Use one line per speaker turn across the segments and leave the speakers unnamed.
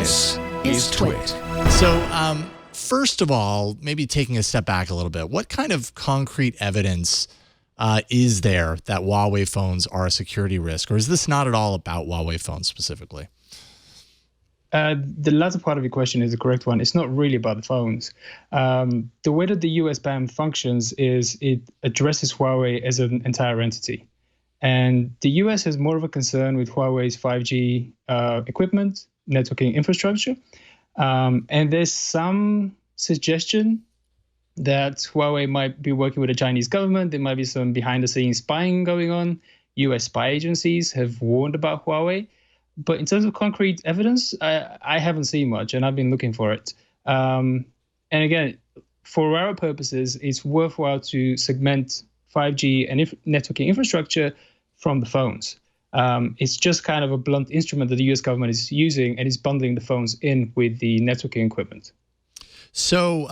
This is Twit.
So, first of all, maybe taking a step back a little bit, what kind of concrete evidence is there that Huawei phones are a security risk, or is this not at all about Huawei phones specifically?
The latter part of your question is the correct one. It's not really about the phones. The way that the US ban functions is it addresses Huawei as an entire entity. And the US has more of a concern with Huawei's 5G equipment, networking infrastructure. And there's some suggestion that Huawei might be working with the Chinese government. There might be some behind-the-scenes spying going on. US spy agencies have warned about Huawei. But in terms of concrete evidence, I haven't seen much, and I've been looking for it. And again, for our purposes, it's worthwhile to segment 5G and networking infrastructure from the phones. It's just kind of a blunt instrument that the US government is using, and is bundling the phones in with the networking equipment.
So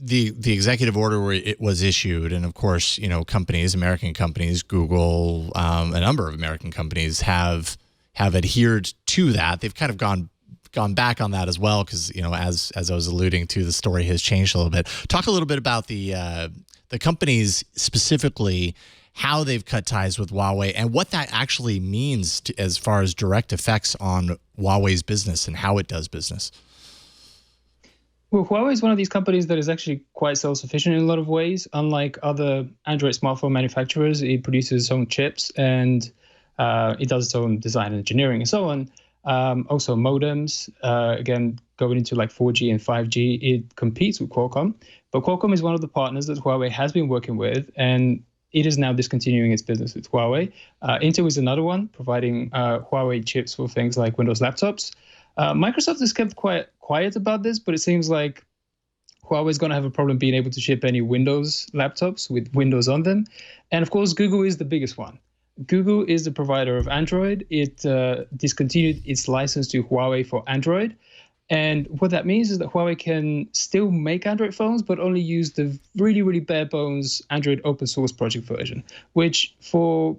the executive order where it was issued, and of course, you know, companies, American companies, Google, a number of American companies have adhered to that. They've kind of gone back on that as well, because, you know, as I was alluding to, the story has changed a little bit. Talk a little bit about the companies specifically, how they've cut ties with Huawei, and what that actually means as far as direct effects on Huawei's business and how it does business.
Well, Huawei is one of these companies that is actually quite self-sufficient in a lot of ways. Unlike other Android smartphone manufacturers, it produces its own chips, and it does its own design and engineering and so on. Also modems, again, going into like 4G and 5G, it competes with Qualcomm. But Qualcomm is one of the partners that Huawei has been working with, and it is now discontinuing its business with Huawei. Intel is another one, providing Huawei chips for things like Windows laptops. Microsoft has kept quite quiet about this, but it seems like Huawei is going to have a problem being able to ship any Windows laptops with Windows on them. And of course, Google is the biggest one. Google is the provider of Android. It discontinued its license to Huawei for Android. And what that means is that Huawei can still make Android phones, but only use the really, really bare bones Android open source project version, which for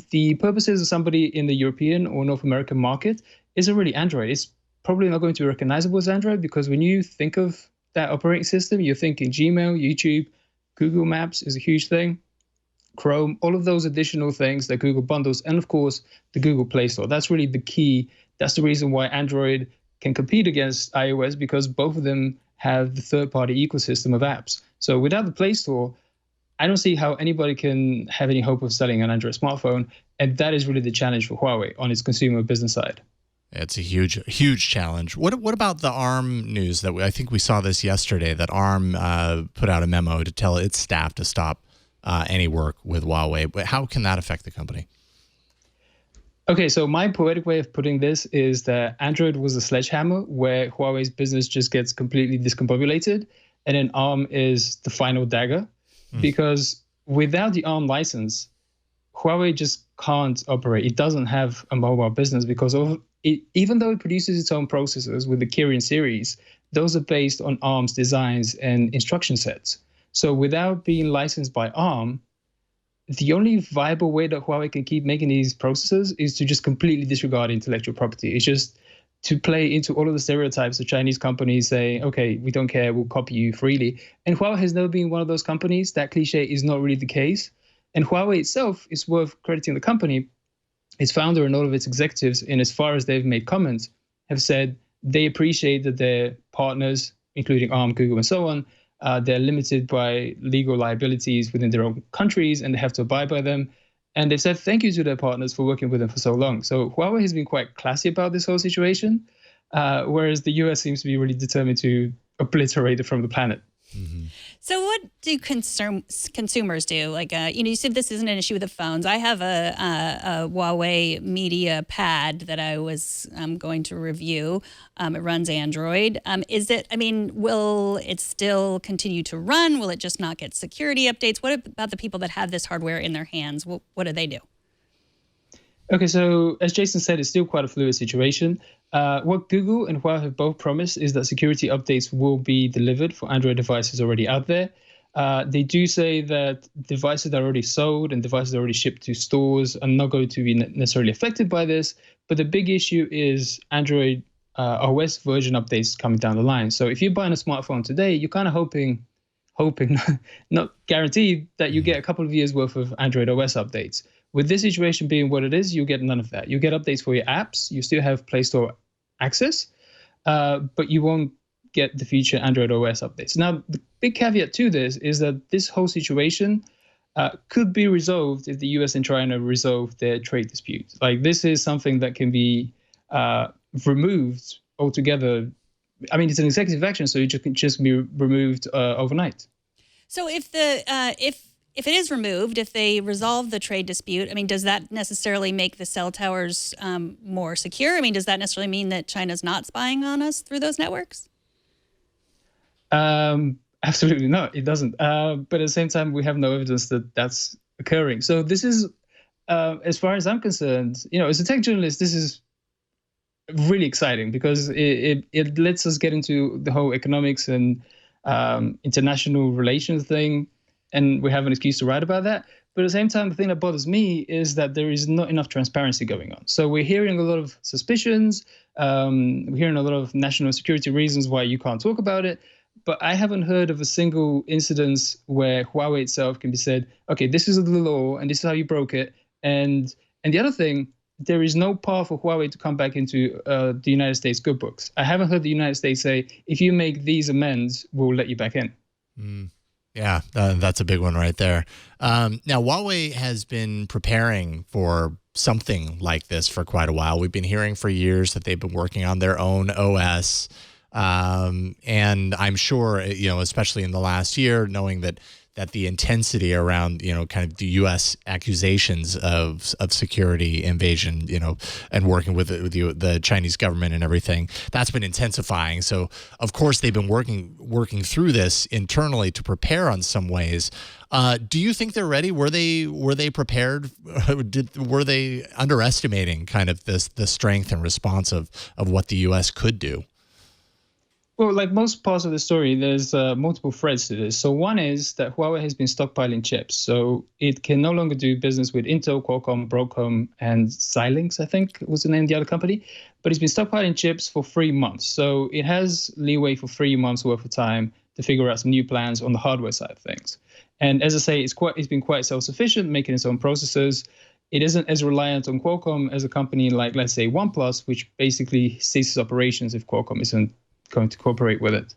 the purposes of somebody in the European or North American market isn't really Android. It's probably not going to be recognizable as Android, because when you think of that operating system, you're thinking Gmail, YouTube, Google Maps is a huge thing, Chrome, all of those additional things that Google bundles, and of course, the Google Play Store. That's really the key. That's the reason why Android can compete against iOS, because both of them have the third-party ecosystem of apps. So without the Play Store, I don't see how anybody can have any hope of selling an Android smartphone, and that is really the challenge for Huawei on its consumer business side.
It's a huge challenge. What about the ARM news? That I think we saw this yesterday, that ARM put out a memo to tell its staff to stop any work with Huawei. But how can that affect the company?
Okay, so my poetic way of putting this is that Android was a sledgehammer where Huawei's business just gets completely discombobulated, and then ARM is the final dagger. Because without the ARM license, Huawei just can't operate. It doesn't have a mobile business because of it, even though it produces its own processors with the Kirin series, those are based on ARM's designs and instruction sets. So without being licensed by ARM, the only viable way that Huawei can keep making these processors is to just completely disregard intellectual property. It's just to play into all of the stereotypes of Chinese companies saying, okay, we don't care, we'll copy you freely. And Huawei has never been one of those companies. That cliche is not really the case. And Huawei itself is worth crediting the company. Its founder and all of its executives, in as far as they've made comments, have said they appreciate that their partners, including ARM, Google, and so on, they're limited by legal liabilities within their own countries, and they have to abide by them. And they've said thank you to their partners for working with them for so long. So Huawei has been quite classy about this whole situation, whereas the US seems to be really determined to obliterate it from the planet.
Mm-hmm. So what do consumers do? Like, you said this isn't an issue with the phones. I have a Huawei Media Pad that I was going to review. It runs Android. Will it still continue to run? Will it just not get security updates? What about the people that have this hardware in their hands? What do they do?
Okay, so as Jason said, it's still quite a fluid situation. What Google and Huawei have both promised is that security updates will be delivered for Android devices already out there. They do say that devices that are already sold and devices that are already shipped to stores are not going to be necessarily affected by this. But the big issue is Android OS version updates coming down the line. So if you're buying a smartphone today, you're kind of hoping, not guaranteed, that you get a couple of years worth of Android OS updates. With this situation being what it is, you get none of that. You get updates for your apps. You still have Play Store access, but you won't get the future Android OS updates. Now, the big caveat to this is that this whole situation could be resolved if the US and China resolve their trade dispute. Like, this is something that can be removed altogether. I mean, it's an executive action, so it can just be removed overnight.
So if if it is removed, if they resolve the trade dispute, I mean, does that necessarily make the cell towers more secure? I mean, does that necessarily mean that China's not spying on us through those networks?
Absolutely not. It doesn't. But at the same time, we have no evidence that that's occurring. So this is, as far as I'm concerned, as a tech journalist, this is really exciting because it lets us get into the whole economics and international relations thing, and we have an excuse to write about that. But at the same time, the thing that bothers me is that there is not enough transparency going on. So we're hearing a lot of suspicions. We're hearing a lot of national security reasons why you can't talk about it. But I haven't heard of a single incidence where Huawei itself can be said, okay, this is the law and this is how you broke it. And the other thing, there is no path for Huawei to come back into the United States good books. I haven't heard the United States say, if you make these amends, we'll let you back in.
Yeah, that's a big one right there. Now, Huawei has been preparing for something like this for quite a while. We've been hearing for years that they've been working on their own OS. And I'm sure, especially in the last year, knowing that the intensity around, kind of the U.S. accusations of security invasion, and working with the Chinese government and everything, that's been intensifying. So, of course, they've been working through this internally to prepare on some ways. Do you think they're ready? Were they prepared? Were they underestimating kind of the strength and response of what the U.S. could do?
Well, like most parts of the story, there's multiple threads to this. So one is that Huawei has been stockpiling chips. So it can no longer do business with Intel, Qualcomm, Broadcom, and Xilinx, I think was the name of the other company. But it's been stockpiling chips for 3 months. So it has leeway for 3 months worth of time to figure out some new plans on the hardware side of things. And as I say, it's been quite self-sufficient, making its own processors. It isn't as reliant on Qualcomm as a company like, let's say, OnePlus, which basically ceases operations if Qualcomm isn't going to cooperate with it.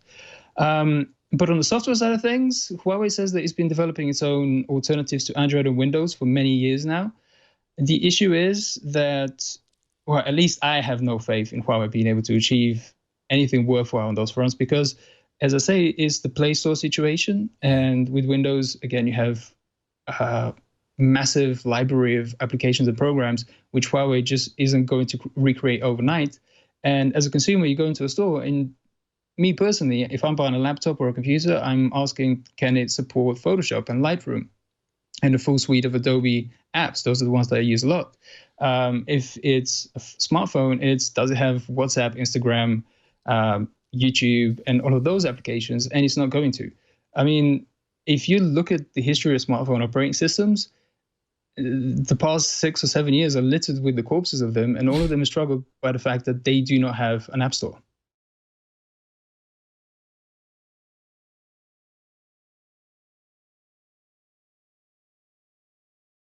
But on the software side of things, Huawei says that it's been developing its own alternatives to Android and Windows for many years now. The issue is that, well, at least I have no faith in Huawei being able to achieve anything worthwhile on those fronts because, as I say, it's the Play Store situation. And with Windows, again, you have a massive library of applications and programs, which Huawei just isn't going to recreate overnight. And as a consumer, you go into a store, and me personally, if I'm buying a laptop or a computer, I'm asking, can it support Photoshop and Lightroom and a full suite of Adobe apps? Those are the ones that I use a lot. If it's a smartphone, does it have WhatsApp, Instagram, YouTube, and all of those applications? And it's not going to. I mean, if you look at the history of smartphone operating systems, the past 6 or 7 years are littered with the corpses of them, and all of them are struggled by the fact that they do not have an app store.